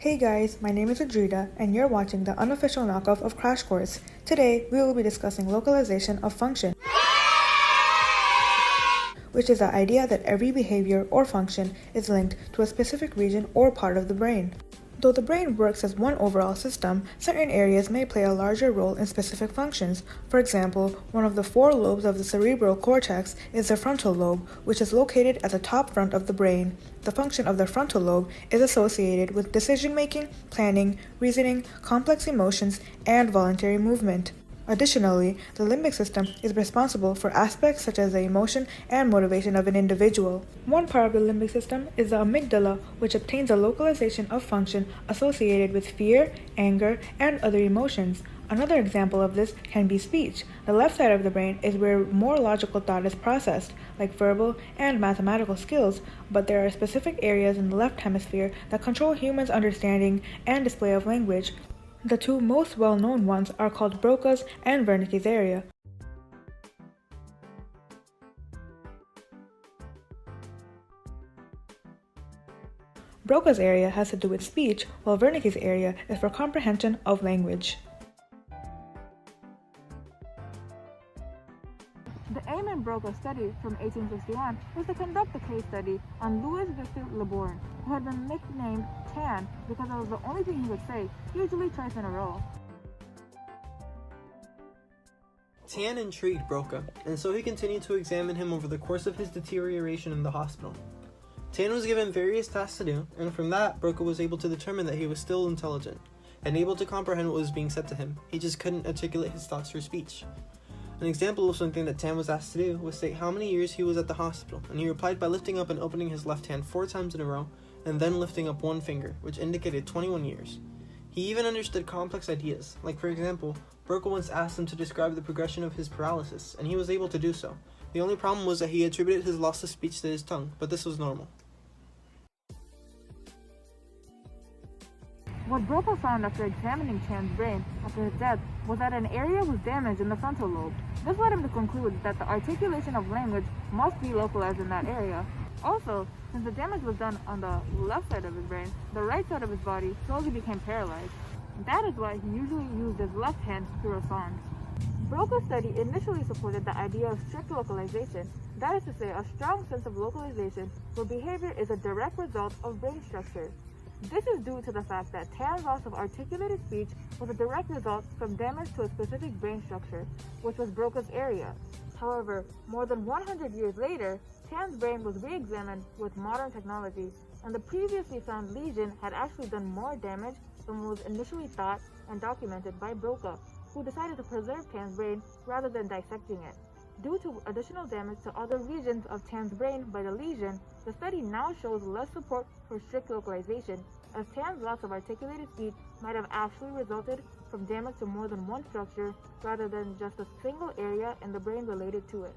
Hey guys, my name is Adrita, and you're watching the unofficial knockoff of Crash Course. Today, we will be discussing localization of function, which is the idea that every behavior or function is linked to a specific region or part of the brain. Though the brain works as one overall system, certain areas may play a larger role in specific functions. For example, one of the four lobes of the cerebral cortex is the frontal lobe, which is located at the top front of the brain. The function of the frontal lobe is associated with decision-making, planning, reasoning, complex emotions, and voluntary movement. Additionally, the limbic system is responsible for aspects such as the emotion and motivation of an individual. One part of the limbic system is the amygdala, which obtains a localization of function associated with fear, anger, and other emotions. Another example of this can be speech. The left side of the brain is where more logical thought is processed, like verbal and mathematical skills, but there are specific areas in the left hemisphere that control humans' understanding and display of language. The two most well-known ones are called Broca's and Wernicke's area. Broca's area has to do with speech, while Wernicke's area is for comprehension of language. The aim in Broca's study from 1861 was to conduct a case study on Louis Victor Leborgne, who had been nicknamed Tan because it was the only thing he could say, usually twice in a row. Tan intrigued Broca, and so he continued to examine him over the course of his deterioration in the hospital. Tan was given various tasks to do, and from that, Broca was able to determine that he was still intelligent, and able to comprehend what was being said to him. He just couldn't articulate his thoughts through speech. An example of something that Tan was asked to do was state how many years he was at the hospital, and he replied by lifting up and opening his left hand 4 times in a row, and then lifting up one finger, which indicated 21 years. He even understood complex ideas, like for example, Broca once asked him to describe the progression of his paralysis, and he was able to do so. The only problem was that he attributed his loss of speech to his tongue, but this was normal. What Broca found after examining Tan's brain after his death was that an area was damaged in the frontal lobe. This led him to conclude that the articulation of language must be localized in that area. Also, since the damage was done on the left side of his brain, the right side of his body slowly became paralyzed. That is why he usually used his left hand to respond. Broca's study initially supported the idea of strict localization, that is to say, a strong sense of localization where behavior is a direct result of brain structure. This is due to the fact that Tan's loss of articulated speech was a direct result from damage to a specific brain structure, which was Broca's area. However, more than 100 years later, Tan's brain was re-examined with modern technology, and the previously found lesion had actually done more damage than was initially thought and documented by Broca, who decided to preserve Tan's brain rather than dissecting it. Due to additional damage to other regions of Tan's brain by the lesion, the study now shows less support for strict localization, as Tan's loss of articulated speech might have actually resulted from damage to more than one structure rather than just a single area in the brain related to it.